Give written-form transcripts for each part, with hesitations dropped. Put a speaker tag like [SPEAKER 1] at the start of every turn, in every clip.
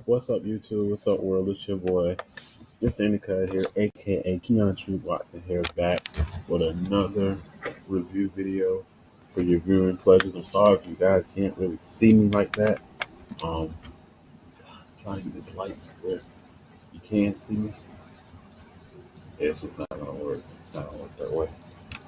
[SPEAKER 1] What's up, YouTube? What's up, world? It's your boy, Mr. Indica here, aka Keon True Watson here, back with another review video for your viewing pleasures. I'm sorry if you guys can't really see me like that. Um, trying to get this light to where you can see me. Yeah, it's just not gonna work. It's not gonna work that way.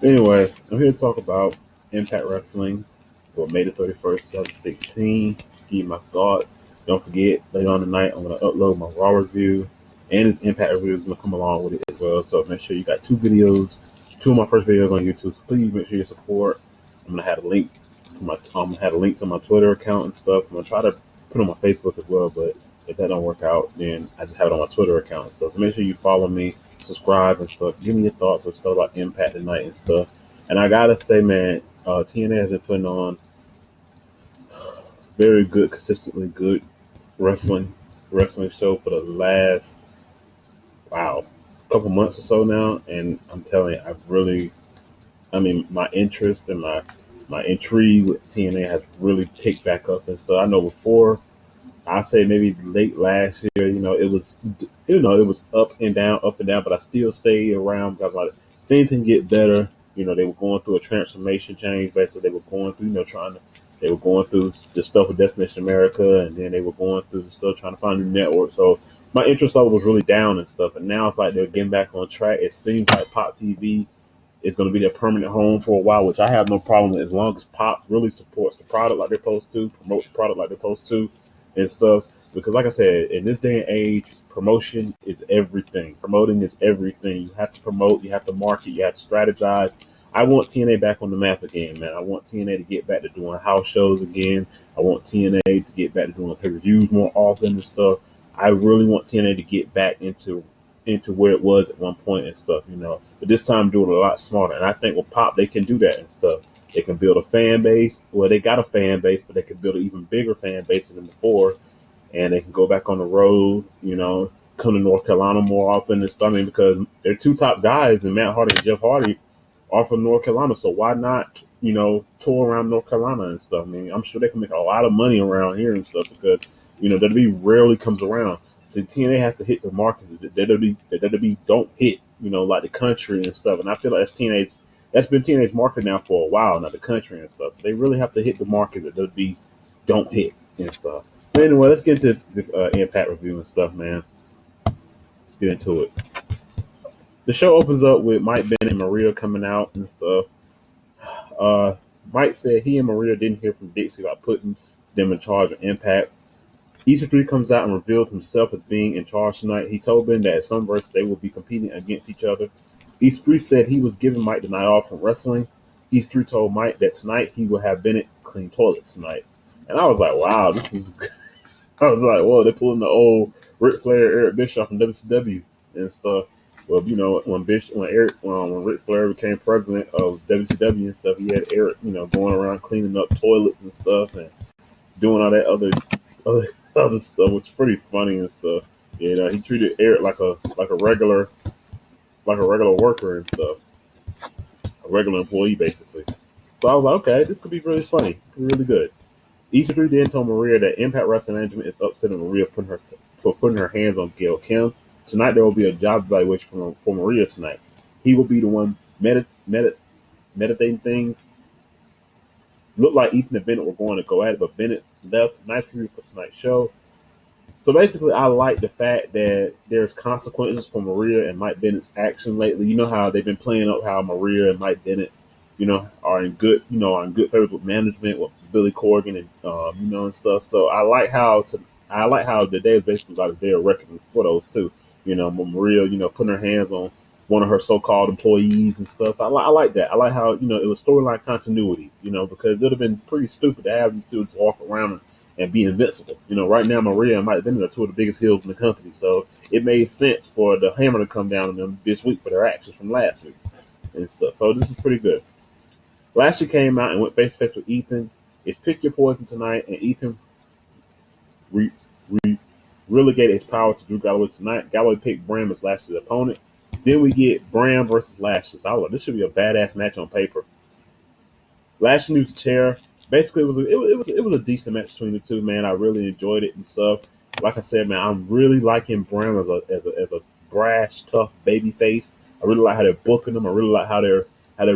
[SPEAKER 1] Anyway, I'm here to talk about Impact Wrestling for May the 31st, 2016. Give you my thoughts. Don't forget, later on tonight, I'm going to upload my Raw review, and this Impact review is going to come along with it as well. So make sure you got two videos, two of my first videos on YouTube. So please make sure you support. I'm going to have a link I'm going to have links on my Twitter account and stuff. I'm going to try to put on my Facebook as well, but if that don't work out, then I just have it on my Twitter account and stuff. So make sure you follow me, subscribe and stuff. Give me your thoughts on stuff about Impact tonight and stuff. And I gotta say, man, TNA has been putting on very good, consistently good wrestling show for the last couple months or so now. And I'm telling you, my interest and my intrigue with TNA has really picked back up and stuff. I know before, I say maybe late last year, it was up and down, but I still stayed around because like things can get better. They were going through a transformation change. Basically, they were going through, they were going through the stuff with Destination America, and then they were going through the stuff trying to find a new network. So my interest level was really down and stuff, and now it's like they're getting back on track. It seems like Pop TV is going to be their permanent home for a while, which I have no problem with as long as Pop really supports the product like they're supposed to, promotes the product like they're supposed to, and stuff. Because, like I said, in this day and age, promotion is everything. Promoting is everything. You have to promote, you have to market, you have to strategize. I want TNA back on the map again, man. I want TNA to get back to doing house shows again. I want TNA to get back to doing pay-per-views more often and stuff. I really want TNA to get back into where it was at one point and stuff, But this time do it a lot smarter. And I think with Pop they can do that and stuff. They can build a fan base. Well, they got a fan base, but they can build an even bigger fan base than before. And they can go back on the road, come to North Carolina more often and stuff. I mean, because they're two top guys, and Matt Hardy and Jeff Hardy are from North Carolina. So why not, tour around North Carolina and stuff? I mean, I'm sure they can make a lot of money around here and stuff because, WWE rarely comes around. So TNA has to hit the markets that WWE don't hit, like the country and stuff. And I feel like that's been TNA's market now for a while, now the country and stuff. So they really have to hit the market that WWE don't hit and stuff. But anyway, let's get into this Impact review and stuff, man. Let's get into it. The show opens up with Mike Bennett and Maria coming out and stuff. Uh, Mike said he and Maria didn't hear from Dixie about putting them in charge of Impact. EC3 comes out and reveals himself as being in charge tonight. He told Ben that at Summerverse they will be competing against each other. EC3 said he was giving Mike the night off from wrestling. EC3 told Mike that tonight he will have Bennett clean toilets tonight. And I was like, wow, this is. I was like, whoa, they're pulling the old Ric Flair, Eric Bischoff from WCW and stuff. Well, when Ric Flair became president of WCW and stuff, he had Eric, going around cleaning up toilets and stuff and doing all that other stuff, which is pretty funny and stuff. He treated Eric like a regular worker and stuff, a regular employee basically. So I was like, okay, this could be really funny, could be really good. EC3 then told Maria that Impact Wrestling Management is upset at Maria for putting her hands on Gail Kim. Tonight there will be a job evaluation for Maria tonight. He will be the one meditating things. Looked like Ethan and Bennett were going to go at it, but Bennett left. Nice preview for tonight's show. So basically, I like the fact that there's consequences for Maria and Mike Bennett's action lately. You know how they've been playing up how Maria and Mike Bennett, are in good favors with management, with Billy Corgan and and stuff. So I like how the day is basically like a day of reckoning for those two. Maria, putting her hands on one of her so-called employees and stuff. So I like that. I like how it was storyline continuity. Because it would have been pretty stupid to have these students walk around and be invincible. Right now Maria and Mike Bennett are two of the biggest heels in the company, so it made sense for the hammer to come down on them this week for their actions from last week and stuff. So this is pretty good. Lashley came out and went face to face with Ethan. It's pick your poison tonight, and Ethan re- re- relegated his power to Drew Galloway tonight. Galloway picked Bram as Lashley's opponent. Then we get Bram versus Lashley. So I was like, this should be a badass match on paper. Lashley used the chair. Basically, it was a decent match between the two. Man, I really enjoyed it and stuff. Like I said, man, I'm really liking Bram as a brash, tough baby face. I really like how they're booking them. I really like how they're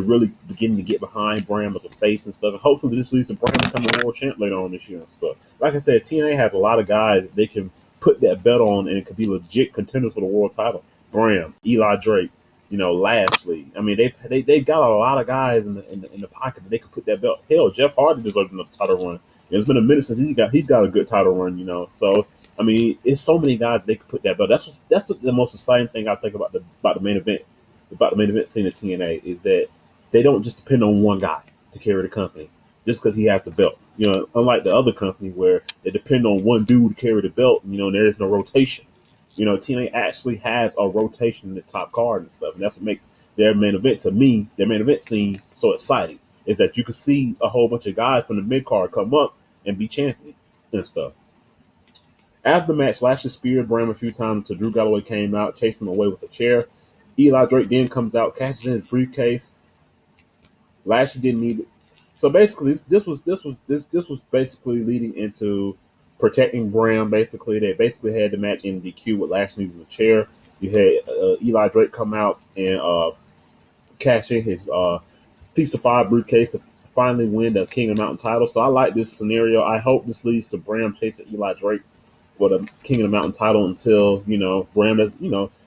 [SPEAKER 1] really beginning to get behind Bram as a face and stuff. And hopefully this leads to Bram becoming a world champ later on this year and stuff. Like I said, TNA has a lot of guys that they can put that belt on and it could be legit contenders for the world title. Bram, Eli Drake, Lashley. I mean, they got a lot of guys in the pocket that they could put that belt. Hell, Jeff Hardy deserves another title run. It's been a minute since he's got a good title run. So I mean, it's so many guys they could put that belt. That's the most exciting thing I think about the main event, scene in TNA is that they don't just depend on one guy to carry the company just because he has the belt. Unlike the other company where they depend on one dude to carry the belt, and there is no rotation. TNA actually has a rotation in the top card and stuff, and that's what makes their main event to me, their main event scene, so exciting. Is that you can see a whole bunch of guys from the mid card come up and be champion and stuff. After the match, Lashley speared Bram a few times until Drew Galloway came out, chasing him away with a chair. Eli Drake then comes out, catches in his briefcase. Lashley didn't need it. So basically, this was basically leading into protecting Bram. Basically, they basically had the match in DQ with Lashley using the chair. You had Eli Drake come out and cash in his Feast of Fire briefcase to finally win the King of the Mountain title. So I like this scenario. I hope this leads to Bram chasing Eli Drake for the King of the Mountain title until, Bram is,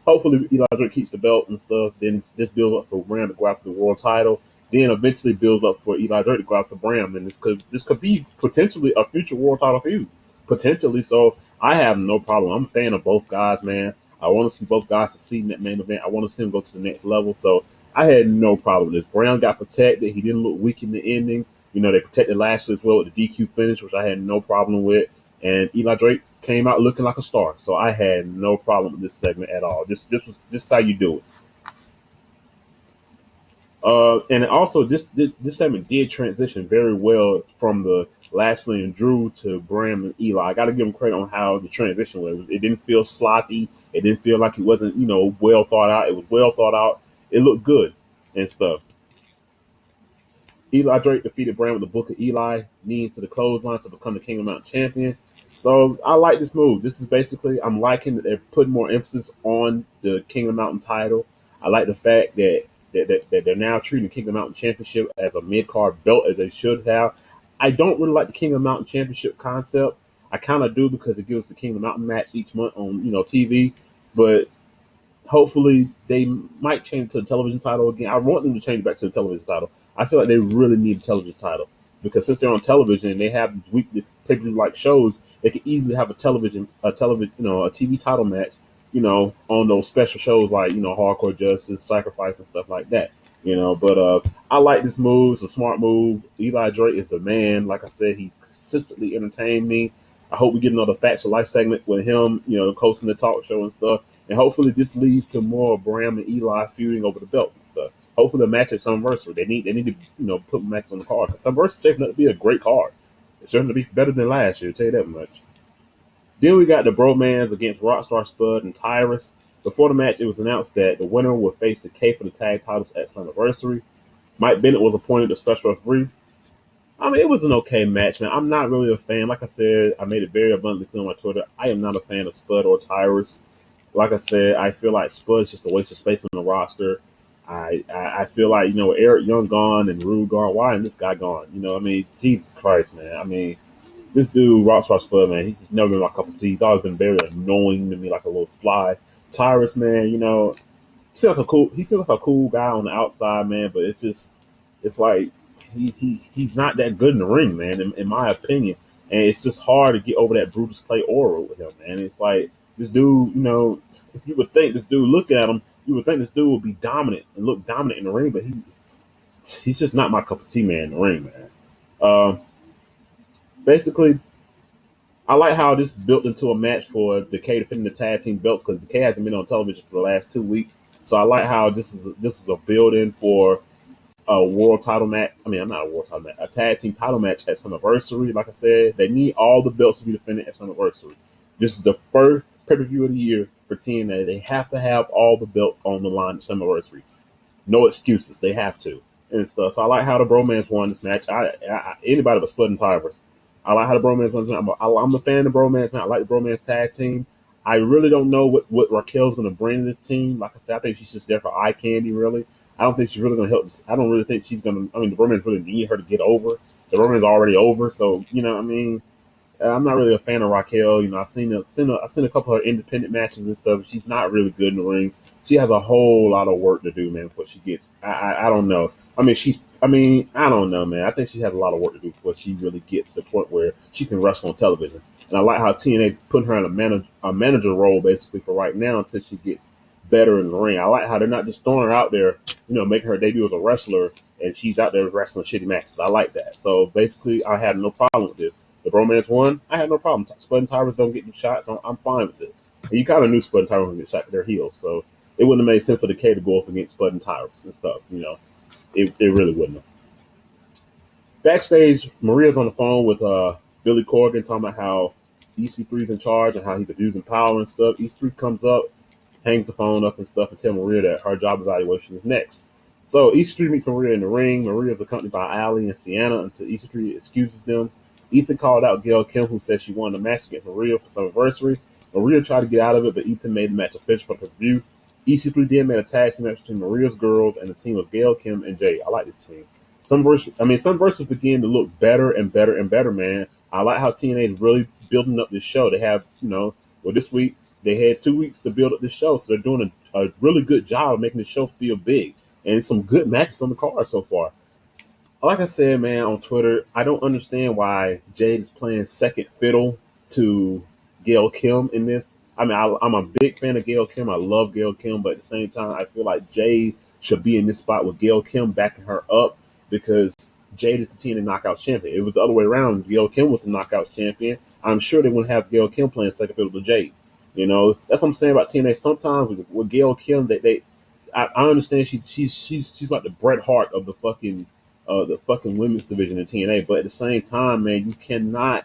[SPEAKER 1] hopefully Eli Drake keeps the belt and stuff. Then this builds up for Bram to go after the world title. Then eventually builds up for Eli Drake to go after Bram. And this could be potentially a future world title feud. Potentially. So I have no problem. I'm a fan of both guys, man. I want to see both guys succeed in that main event. I want to see them go to the next level. So I had no problem with this. Brown got protected. He didn't look weak in the ending. They protected Lashley as well with the DQ finish, which I had no problem with. And Eli Drake came out looking like a star. So I had no problem with this segment at all. This is how you do it. And also this segment did transition very well from the Lashley and Drew to Bram and Eli. I got to give them credit on how the transition was. It didn't feel sloppy. It didn't feel like it wasn't well thought out. It was well thought out. It looked good and stuff. Eli Drake defeated Bram with the Book of Eli, knee into the clothesline to become the King of Mountain champion. So I like this move. This is basically I'm liking that they're putting more emphasis on the King of Mountain title. I like the fact that they're now treating the King of Mountain Championship as a mid card belt as they should have. I don't really like the King of Mountain Championship concept. I kind of do because it gives the King of Mountain match each month on TV, but hopefully they might change to the television title again. I want them to change back to the television title. I feel like they really need a television title because since they're on television and they have these weekly pay-per-view like shows, they could easily have a TV title match, on those special shows like Hardcore Justice, Sacrifice, and stuff like that. But I like this move. It's a smart move. Eli Drake is the man. Like I said, he's consistently entertained me. I hope we get another Facts of Life segment with him, hosting the talk show and stuff. And hopefully this leads to more Bram and Eli feuding over the belt and stuff. Hopefully a match at Summerversary. They need to put matches on the card. Summerversary is shaping up to be a great card. It's certainly be better than last year. I'll tell you that much. Then we got the Bromans against Rockstar Spud and Tyrus. Before the match, it was announced that the winner would face the K for the tag titles at Slammiversary. Mike Bennett was appointed the special referee. I mean, it was an okay match, man. I'm not really a fan. Like I said, I made it very abundantly clear on my Twitter. I am not a fan of Spud or Tyrus. Like I said, I feel like Spud's just a waste of space on the roster. I feel like, Eric Young gone and Rude gone. Why isn't this guy gone? I mean, Jesus Christ, man. I mean, this dude, Rockstar Spud, man, he's just never been my cup of tea. He's always been very annoying to me, like a little fly. Tyrus, man, he seems like a cool guy on the outside, man, but it's like he's not that good in the ring, man, in my opinion. And it's just hard to get over that Brutus Clay aura with him, man. It's like this dude, if you would think this dude, look at him, you would think this dude would be dominant and look dominant in the ring, but he's just not my cup of tea, man, in the ring, man. Basically, I like how this built into a match for the K defending the tag team belts because the K hasn't been on television for the last 2 weeks. So I like how this is a build in for a world title match. I mean, I'm not a world title match, a tag team title match at Summerversary. Like I said, they need all the belts to be defended at Summerversary. This is the first pay per view of the year for TNA. They have to have all the belts on the line at Summerversary. No excuses. They have to and stuff. So I like how the Bromans won this match. Anybody but Spud and Tyrus. I like how the bromance runs. I'm a fan of the bromance, man. I like the bromance tag team. I really don't know what Raquel's going to bring to this team. Like I said, I think she's just there for eye candy, really. I don't think she's really going to help. I don't really think she's going to. I mean, the bromance really need her to get over. The bromance already over, so I mean, I'm not really a fan of Raquel. I seen a couple of her independent matches and stuff. She's not really good in the ring. She has a whole lot of work to do, man, before she gets. I don't know. I mean, she's. I mean, I don't know, man. I think she has a lot of work to do before she really gets to the point where she can wrestle on television. And I like how TNA's putting her in a manager role basically for right now until she gets better in the ring. I like how they're not just throwing her out there, making her debut as a wrestler and she's out there wrestling shitty matches. I like that. So basically, I had no problem with this. The bromance won. I had no problem. Spud and Tyrus don't get the shots. So I'm fine with this. And you kind of knew Spud and Tyrus would get shot because they're heels. So it wouldn't have made sense for the K to go up against Spud and Tyrus and stuff. It really wouldn't have. Backstage, Maria's on the phone with Billy Corgan talking about how EC3's in charge and how he's abusing power and stuff. EC3 comes up, hangs the phone up and stuff, and tell Maria that her job evaluation is next. So EC3 meets Maria in the ring. Maria is accompanied by Ali and Sienna until EC3 excuses them. Ethan called out Gail Kim, who said she won the match against Maria for some anniversary. Maria tried to get out of it, but Ethan made the match official for the review. EC3 then made a tag team match between Maria's girls and the team of Gail, Kim, and Jay. I like this team. Some verses begin to look better and better and better, man. I like how TNA is really building up this show. They have, this week they had 2 weeks to build up this show, so they're doing a really good job of making the show feel big, and some good matches on the card so far. Like I said, man, on Twitter, I don't understand why Jade is playing second fiddle to Gail Kim in this. I mean, I'm a big fan of Gail Kim. I love Gail Kim, but at the same time, I feel like Jade should be in this spot with Gail Kim backing her up because Jade is the TNA Knockout Champion. It was the other way around. Gail Kim was the Knockout Champion. I'm sure they wouldn't have Gail Kim playing second fiddle to Jade. That's what I'm saying about TNA. Sometimes with Gail Kim, I understand she's like the Bret Hart of the fucking women's division in TNA. But at the same time, man, you cannot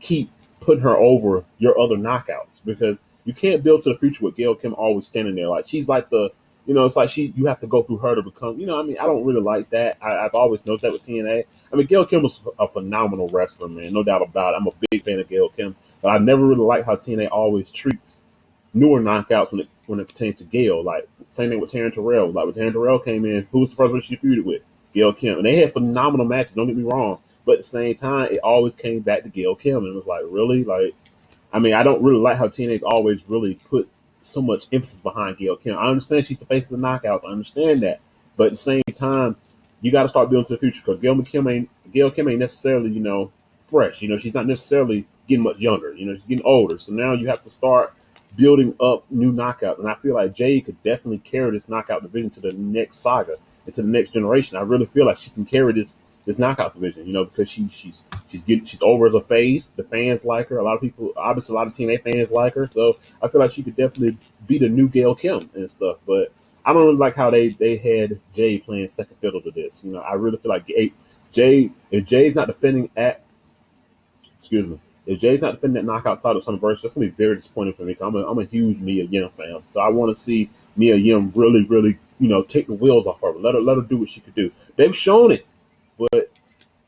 [SPEAKER 1] keep putting her over your other knockouts because you can't build to the future with Gail Kim always standing there. Like she's like it's like you have to go through her to become. I mean, I don't really like that. I've always noticed that with TNA. I mean, Gail Kim was a phenomenal wrestler, man, no doubt about it. I'm a big fan of Gail Kim, but I never really liked how TNA always treats newer knockouts when it pertains to Gail. Like same thing with Taryn Terrell. Like when Taryn Terrell came in, who was the first one she feuded with? Gail Kim, and they had phenomenal matches. Don't get me wrong, but at the same time, it always came back to Gail Kim, and it was like, really, like, I mean, I don't really like how TNA's always really put so much emphasis behind Gail Kim. I understand she's the face of the knockouts. I understand that, but at the same time, you got to start building to the future because Gail Kim ain't necessarily fresh. She's not necessarily getting much younger. She's getting older. So now you have to start building up new knockouts. And I feel like Jade could definitely carry this knockout division to the next saga and to the next generation. I really feel like she can carry this knockout division, because she's over as a face. The fans like her. A lot of people, obviously, a lot of TNA fans like her. So I feel like she could definitely be the new Gail Kim and stuff. But I don't really like how they had Jay playing second fiddle to this. I really feel like Jay, if Jay's not defending at excuse me, if Jay's not defending that knockout title Summerverse, that's gonna be very disappointing for me. 'Cause I'm a huge Mia Yim fan, so I want to see Mia Yim really, really, take the wheels off her. Let her do what she could do. They've shown it, but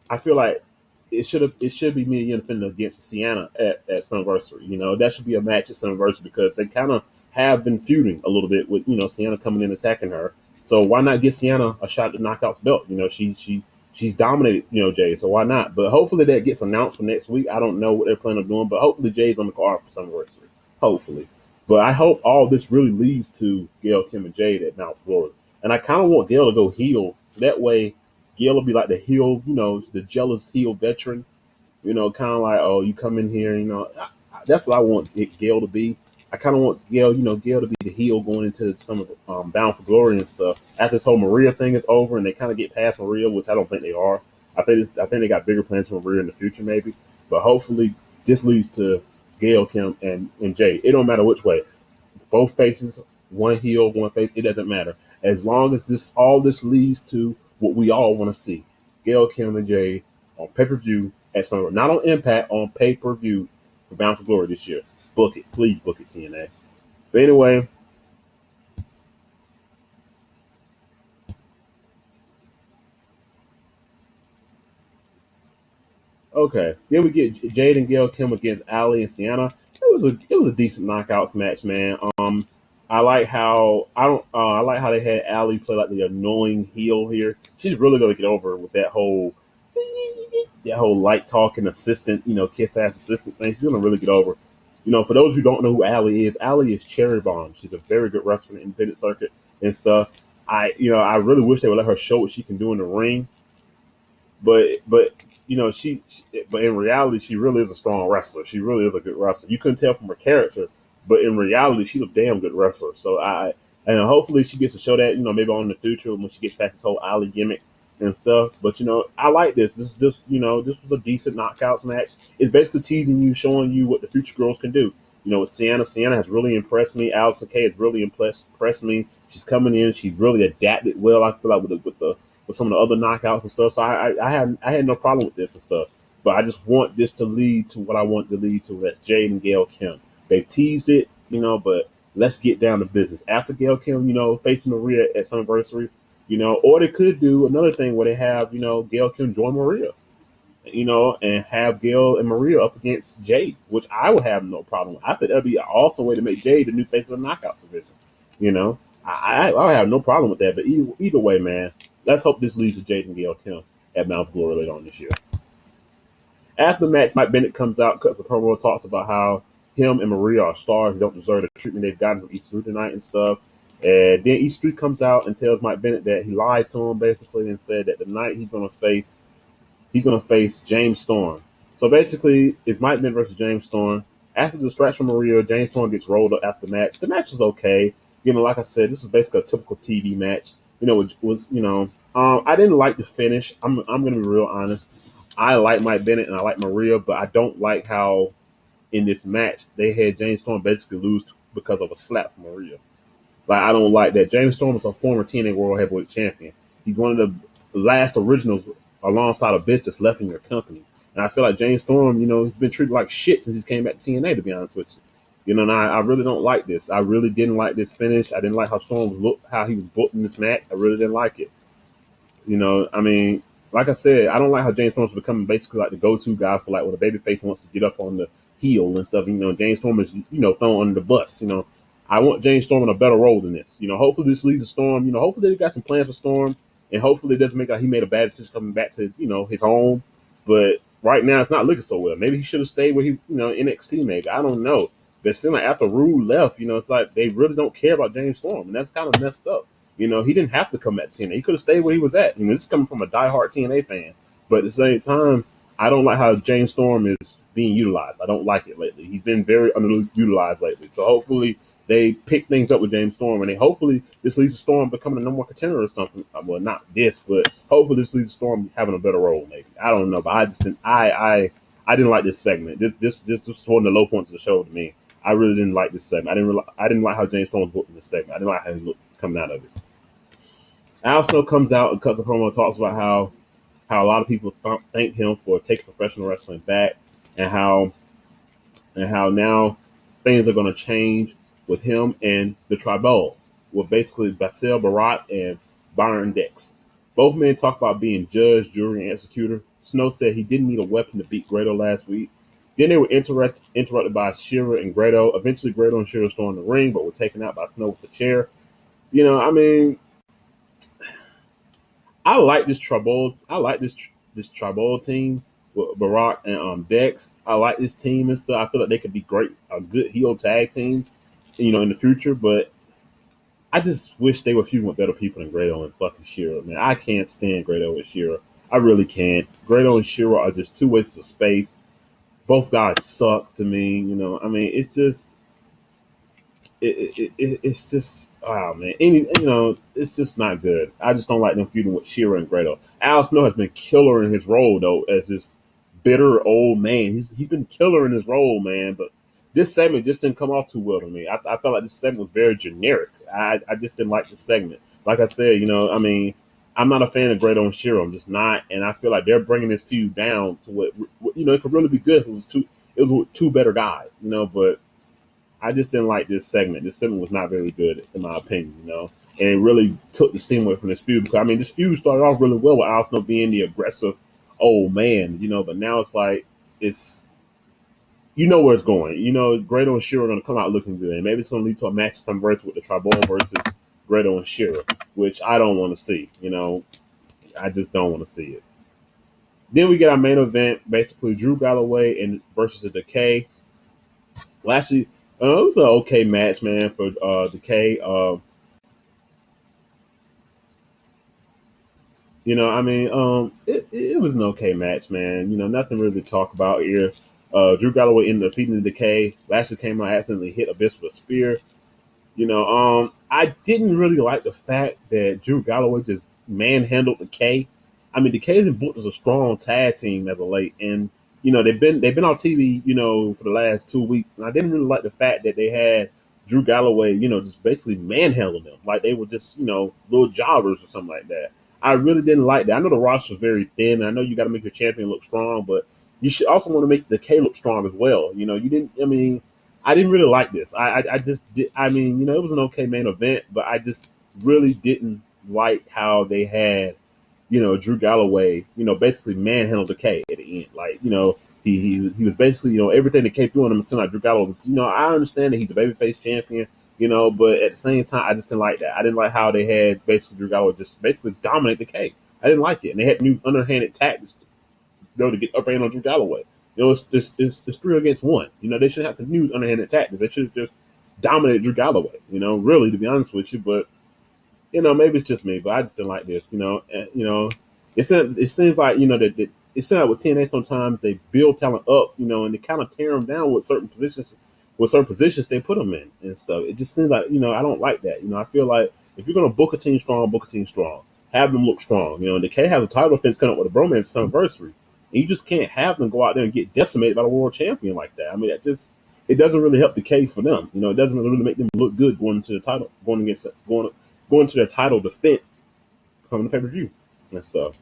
[SPEAKER 1] I feel like it should be Mia Yim defending against Sienna at Summerversary. That should be a match at Summerversary because they kind of have been feuding a little bit with Sienna coming in attacking her. So why not give Sienna a shot at the knockouts belt? She's dominated, Jay. So why not? But hopefully that gets announced for next week. I don't know what they're planning on doing, but hopefully Jay's on the card for Summerversary. Hopefully. But I hope all this really leads to Gail, Kim, and Jade at Mount Florida. And I kind of want Gail to go heel. So that way Gail will be like the heel, the jealous heel veteran, kind of like, oh, you come in here, that's what I want Gail to be. I kind of want Gail to be the heel going into some of Bound for Glory and stuff. After this whole Maria thing is over and they kind of get past Maria, which I don't think they are. I think they got bigger plans for Maria in the future, maybe. But hopefully, this leads to Gail, Kim, and Jay. It don't matter which way. Both faces, one heel, one face. It doesn't matter as long as all this leads to what we all want to see: Gail, Kim, and Jay on pay per view at Summer, not on Impact, on pay per view for Bound for Glory this year. Book it, please book it, TNA. But anyway, Okay. Then we get Jade and Gail Kim against Ali and Sienna. It was a decent knockouts match, man. I like how I like how they had Ali play like the annoying heel here. She's really gonna get over with that whole light talking assistant, kiss ass assistant thing. She's gonna really get over. For those who don't know who Ali is Cherry Bomb. She's a very good wrestler in the independent circuit and stuff. I really wish they would let her show what she can do in the ring, but but in reality, she really is a strong wrestler. She really is a good wrestler. You couldn't tell from her character, but in reality, she's a damn good wrestler. So and hopefully she gets to show that, maybe on in the future when she gets past this whole Ali gimmick and stuff. But I like this. This is just this was a decent knockouts match. It's basically teasing you, showing you what the future girls can do. With Sienna, Sienna has really impressed me. Allison Kay has really impressed me. She's coming in. She's really adapted well. I feel like with some of the other knockouts and stuff. So I had no problem with this and stuff. But I just want this to lead to what I want to lead to. That's Jade and Gail Kim. They teased it, but let's get down to business. After Gail Kim, facing Maria at Summerversary, or they could do another thing where they have, Gail Kim join Maria, and have Gail and Maria up against Jade, which I would have no problem with. I think that'd be an awesome way to make Jade the new face of the Knockouts division. I would have no problem with that. But either way, man, let's hope this leads to Jade and Gail Kim at Mount Glory later on this year. After the match, Mike Bennett comes out, cuts a promo, talks about how him and Maria are stars, don't deserve the treatment they've gotten from E3 tonight and stuff. And then E3 comes out and tells Mike Bennett that he lied to him basically and said that tonight he's gonna face James Storm. So basically, it's Mike Bennett versus James Storm. After the distraction from Maria, James Storm gets rolled up after the match. The match is okay. Like I said, this is basically a typical TV match. It was I didn't like the finish. I'm gonna be real honest. I like Mike Bennett and I like Maria, but I don't like how in this match they had James Storm basically lose because of a slap from Maria. Like I don't like that. James Storm is a former TNA World Heavyweight Champion. He's one of the last originals alongside of Biss that's left in your company. And I feel like James Storm, he's been treated like shit since he's came back to TNA, to be honest with you. And I really don't like this. I really didn't like this finish. I didn't like how Storm was how he was booked in this match. I really didn't like it. I mean, like I said, I don't like how James Storm's becoming basically like the go-to guy for like when a babyface wants to get up on the heel and stuff. James Storm is thrown under the bus. I want James Storm in a better role than this. Hopefully this leads to Storm. Hopefully they got some plans for Storm, and hopefully it doesn't make like he made a bad decision coming back to his home. But right now it's not looking so well. Maybe he should have stayed where he NXT. Maybe I don't know. But it seems like after Rude left, it's like they really don't care about James Storm, and that's kind of messed up. He didn't have to come back to TNA. He could have stayed where he was at. This is coming from a diehard TNA fan. But at the same time, I don't like how James Storm is being utilized. I don't like it lately. He's been very underutilized lately. So hopefully they pick things up with James Storm, and hopefully this leads to Storm becoming a number one contender or something. Well, not this, but hopefully this leads to Storm having a better role. Maybe I don't know, but I just didn't. I didn't like this segment. This was one of the low points of the show to me. I really didn't like this segment. I didn't like how James Storm was booked in this segment. I didn't like how he looked coming out of it. Al Snow comes out and cuts a promo and talks about how a lot of people thank him for taking professional wrestling back, and how now things are going to change with him and the Tribal, with basically Basile Barat and Byron Dex. Both men talk about being judge, jury, and executor. Snow said he didn't need a weapon to beat Grado last week. Then they were interrupted by Shira and Grado. Eventually, Grado and Shira stormed the ring, but were taken out by Snow with a chair. I mean, I like this Tribal. I like this Tribal team with Barack and Dex. I like this team and stuff. I feel like they could be a good heel tag team, in the future. But I just wish they were feuding with better people than Grado and fucking Shira. Man, I can't stand Grado and Shira. I really can't. Grado and Shira are just two wastes of space. Both guys suck to me. I mean, it's just it's just oh man, it's just not good. I just don't like them feuding with Shira and Grado. Al Snow has been killer in his role though, as this bitter old man. He's been killer in his role, man. But this segment just didn't come off too well to me. I felt like this segment was very generic. I just didn't like the segment. Like I said, I mean, I'm not a fan of Grado and Shira. I'm just not, and I feel like they're bringing this feud down to what it could really be good if it was with two better guys, but I just didn't like this segment. This segment was not very good, in my opinion, and it really took the steam away from this feud. Because, I mean, this feud started off really well with Al Snow being the aggressive oh man, but now it's like it's where it's going. Grado and Shira are going to come out looking good, and maybe it's going to lead to a match of some verse with the Tribal versus Grado and Shira, which I don't want to see. I just don't want to see it. Then we get our main event, basically Drew Galloway and versus the Decay. Well, actually, it was an okay match, man, for Decay. It was an okay match, man. Nothing really to talk about here. Drew Galloway ended up defeating the Decay. Lashley came out, accidentally hit Abyss with a spear. I didn't really like the fact that Drew Galloway just manhandled the K. I mean, the K's been booked as a strong tag team as of late, and they've been on TV, for the last 2 weeks, and I didn't really like the fact that they had Drew Galloway, just basically manhandling them like they were just little jobbers or something like that. I really didn't like that. I know the roster is very thin, and I know you got to make your champion look strong, but you should also want to make the K look strong as well. You didn't. I mean, I didn't really like this. I just did. I mean, it was an okay main event, but I just really didn't like how they had, Drew Galloway, basically manhandled the K at the end. Like, he was basically, everything that came through on him seemed like Drew Galloway was, I understand that he's a babyface champion, but at the same time, I just didn't like that. I didn't like how they had basically Drew Galloway just basically dominate the K. I didn't like it, and they had to use underhanded tactics to get up hand on Drew Galloway. It's 3 against 1. They shouldn't have to use underhanded tactics. They should have just dominated Drew Galloway. Really, to be honest with you, but maybe it's just me, but I just didn't like this. It seems like that it seems like with TNA sometimes they build talent up, and they kind of tear them down with certain positions. With certain positions they put them in and stuff. It just seems like I don't like that. I feel like if you're gonna book a team strong, book a team strong. Have them look strong. The K has a title defense coming up with a bromance anniversary. And you just can't have them go out there and get decimated by the world champion like that. I mean, it doesn't really help the case for them. It doesn't really make them look good going into the title, going to their title defense coming to pay per view and stuff.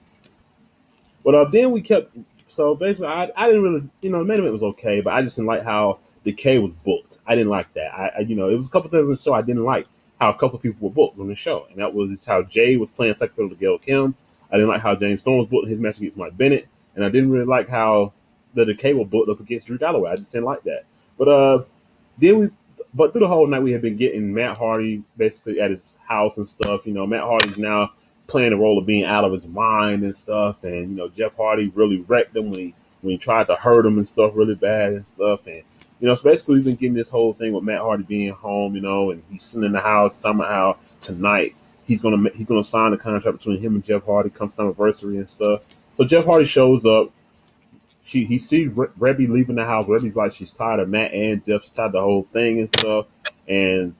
[SPEAKER 1] But then we kept. So basically, I didn't really, the main event was okay, but I just didn't like how the K was booked. I didn't like that. It was a couple things on the show I didn't like how a couple people were booked on the show, and that was how Jay was playing second fiddle to Gail Kim. I didn't like how James Storm was booked in his match against Mike Bennett, and I didn't really like how the Decay was booked up against Drew Galloway. I just didn't like that. Then we, but through the whole night we had been getting Matt Hardy basically at his house and stuff. Matt Hardy's now playing the role of being out of his mind and stuff, and Jeff Hardy really wrecked him when he tried to hurt him and stuff really bad and stuff, and so basically we've been getting this whole thing with Matt Hardy being home, and he's sitting in the house talking about how tonight he's gonna sign the contract between him and Jeff Hardy come some anniversary and stuff. So Jeff Hardy shows up. He sees Rebby leaving the house. Rebby's like she's tired of Matt and Jeff. She's tired of the whole thing and stuff. And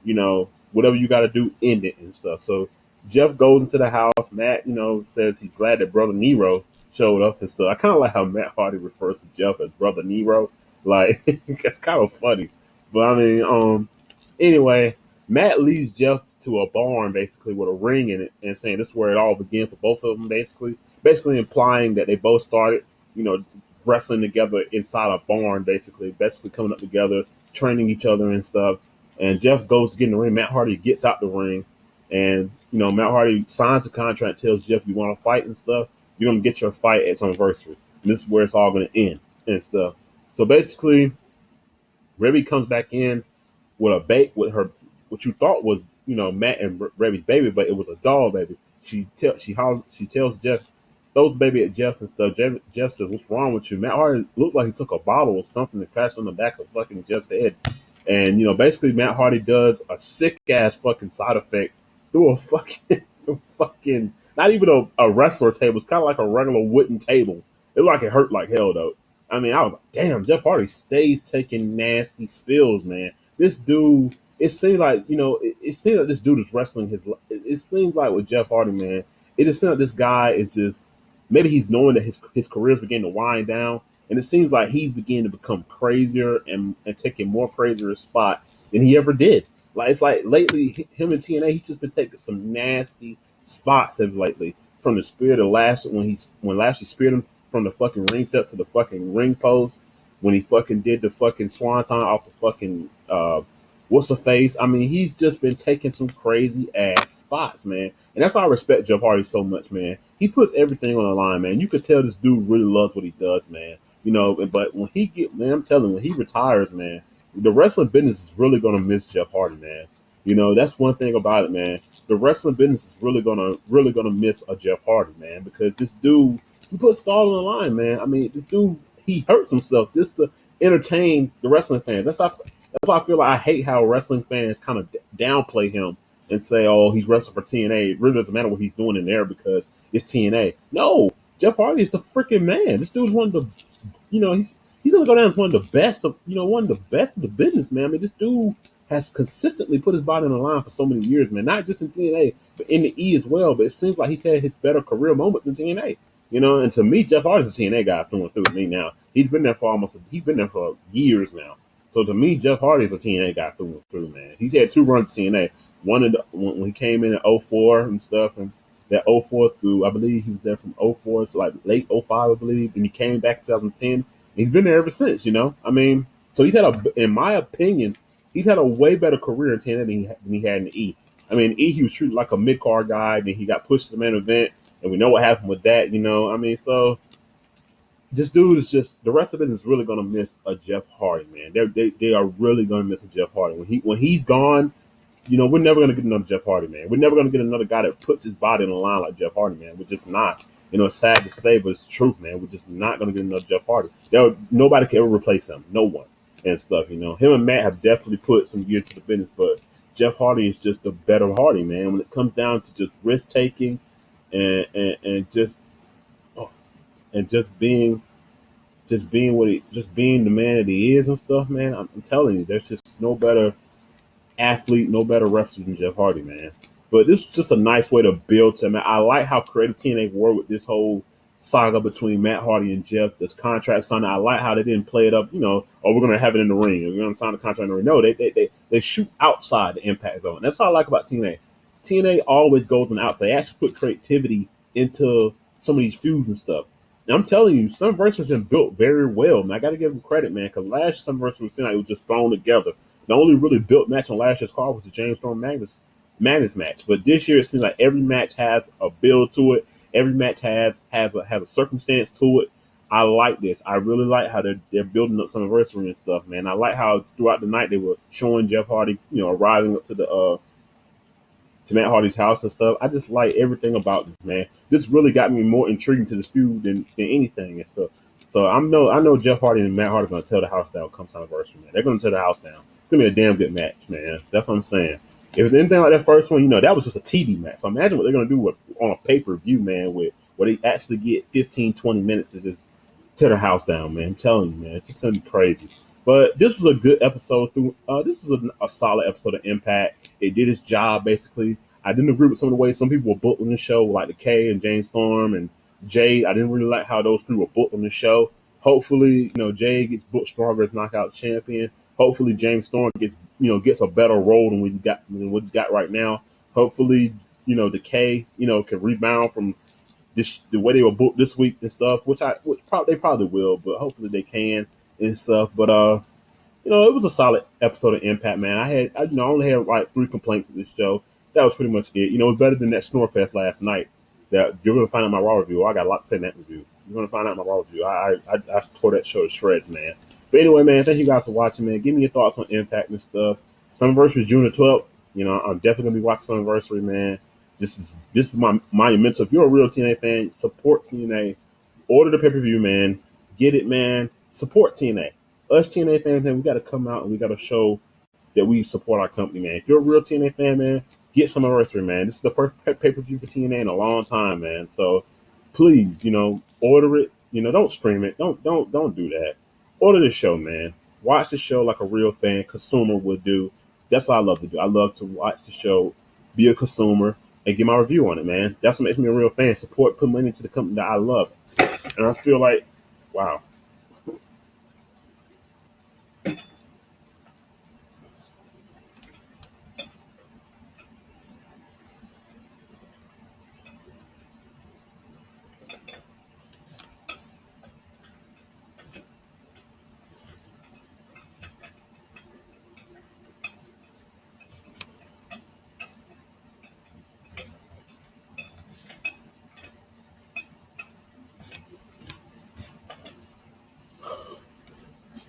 [SPEAKER 1] whatever you got to do, end it and stuff. So Jeff goes into the house. Matt, says he's glad that Brother Nero showed up and stuff. I kind of like how Matt Hardy refers to Jeff as Brother Nero. Like it's kind of funny. But I mean, anyway, Matt leads Jeff to a barn basically with a ring in it and saying this is where it all began for both of them basically implying that they both started, wrestling together inside a barn, basically coming up together, training each other and stuff. And Jeff goes to get in the ring. Matt Hardy gets out the ring, and Matt Hardy signs the contract, tells Jeff, "You want to fight and stuff? You're gonna get your fight at some anniversary. And this is where it's all gonna end and stuff." So basically, Reby comes back in with with her what you thought was Matt and Reby's baby, but it was a doll baby. She tells Jeff, throws the baby at Jeff and stuff. Jeff says, "What's wrong with you?" Matt Hardy looked like he took a bottle or something and crashed on the back of fucking Jeff's head. And basically Matt Hardy does a sick ass fucking side effect through a fucking not even a wrestler table. It's kind of like a regular wooden table. It looked like it hurt like hell though. I mean, I was like, damn, Jeff Hardy stays taking nasty spills, man. This dude, it seems like, it seems like this dude is wrestling it seems like with Jeff Hardy, man, it just seems like this guy is just, maybe he's knowing that his career is beginning to wind down, and it seems like he's beginning to become crazier and taking more crazier spots than he ever did. Like, it's like lately, him and TNA, he's just been taking some nasty spots as lately. From the spear to when Lashley speared him from the fucking ring steps to the fucking ring post, when he fucking did the fucking swanton off the fucking what's the face? I mean, he's just been taking some crazy ass spots, man. And that's why I respect Jeff Hardy so much, man. He puts everything on the line, man. You could tell this dude really loves what he does, man. You know, but when he get, man, I'm telling you, when he retires, man, the wrestling business is really gonna miss Jeff Hardy, man. You know, that's one thing about it, man. The wrestling business is really gonna miss a Jeff Hardy, man, because this dude he puts it all on the line, man. I mean, this dude he hurts himself just to entertain the wrestling fans. That's why I feel like I hate how wrestling fans kind of downplay him and say, "Oh, he's wrestling for TNA." It really doesn't matter what he's doing in there because it's TNA. No, Jeff Hardy is the freaking man. This dude's one of the, he's gonna go down as one of the best of, one of the best of the business, man. I mean, this dude has consistently put his body on the line for so many years, man. Not just in TNA, but in the E as well. But it seems like he's had his better career moments in TNA. You know, and to me, Jeff Hardy's a TNA guy through and through with me now. He's been there for years now. So to me, Jeff Hardy is a TNA guy through and through, man. He's had two runs to TNA. One in when he came in '04 and stuff, and that '04 through, I believe he was there from '04 to like late '05, I believe. Then he came back in 2010. He's been there ever since, you know. I mean, so in my opinion, he's had a way better career in TNA than he had in the E. I mean, E, he was treated like a mid card guy, then he got pushed to the main event, and we know what happened with that, you know. I mean, so this dude is just the rest of it is really gonna miss a Jeff Hardy, man. They are really gonna miss a Jeff Hardy when he's gone. You know, we're never gonna get another Jeff Hardy, man. We're never gonna get another guy that puts his body on the line like Jeff Hardy, man. We're just not. You know, it's sad to say, but it's the truth, man. We're just not gonna get another Jeff Hardy. Nobody can ever replace him. No one and stuff. You know, him and Matt have definitely put some years to the business, but Jeff Hardy is just a better Hardy, man. When it comes down to just risk taking and just oh, and just being the man that he is and stuff, man. I'm telling you, there's just no better athlete, no better wrestler than Jeff Hardy, man. But this is just a nice way to build to him. I like how creative TNA were with this whole saga between Matt Hardy and Jeff, this contract signing. I like how they didn't play it up, oh, we're gonna have it in the ring. We're gonna sign the contract in the ring. No, they shoot outside the impact zone. That's what I like about TNA. TNA always goes on the outside. They actually put creativity into some of these feuds and stuff. And I'm telling you, Summerverse has been built very well, man. I got to give them credit, man, because last Summerverse was like it was just thrown together. The only really built match on last year's card was the James Storm Magnus match. But this year it seems like every match has a build to it. Every match has a circumstance to it. I like this. I really like how they're building up some anniversary and stuff, man. I like how throughout the night they were showing Jeff Hardy, arriving up to Matt Hardy's house and stuff. I just like everything about this, man. This really got me more intrigued to this feud than anything and stuff. So I know Jeff Hardy and Matt Hardy are gonna tear the house down come anniversary, man. They're gonna tear the house down. It's gonna be a damn good match, man. That's what I'm saying. If it's anything like that first one, that was just a TV match. So imagine what they're gonna do on a pay per view, man, with where they actually get 15, 20 minutes to just tear the house down, man. I'm telling you, man, it's just gonna be crazy. But this was a good episode. This was a solid episode of Impact. It did its job basically. I didn't agree with some of the ways some people were booked on the show, like the K and James Storm and Jade. I didn't really like how those three were booked on the show. Hopefully, Jade gets booked stronger as knockout champion. Hopefully, James Storm gets a better role than what he's got right now. Hopefully, the K can rebound from the way they were booked this week and stuff, they probably will, but hopefully they can and stuff. But it was a solid episode of Impact, man. I only had like 3 complaints with this show. That was pretty much it. It was better than that Snorefest last night. That you're gonna find out my Raw review. I got a lot to say in that review. You're gonna find out my Raw review. I tore that show to shreds, man. But anyway, man, thank you guys for watching, man. Give me your thoughts on Impact and stuff. Summerverse is June the 12th. I'm definitely gonna be watching Summerversary, man. This is my monumental. If you're a real TNA fan, support TNA. Order the pay-per-view, man. Get it, man. Support TNA. Us TNA fans, man, we got to come out and we got to show that we support our company, man. If you're a real TNA fan, man, get some anniversary, man. This is the first pay-per-view for TNA in a long time, man. So please, order it. Don't stream it. Don't do that. Order the show, man. Watch the show like a real fan consumer would do. That's what I love to do. I love to watch the show, be a consumer, and get my review on it, man. That's what makes me a real fan. Support, put money into the company that I love. And I feel like, wow.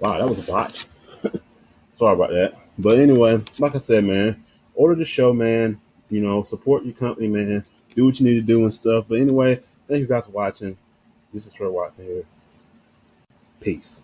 [SPEAKER 1] Wow, that was a bot. Sorry about that. But anyway, like I said, man, order the show, man. Support your company, man. Do what you need to do and stuff. But anyway, thank you guys for watching. This is Trey Watson here. Peace.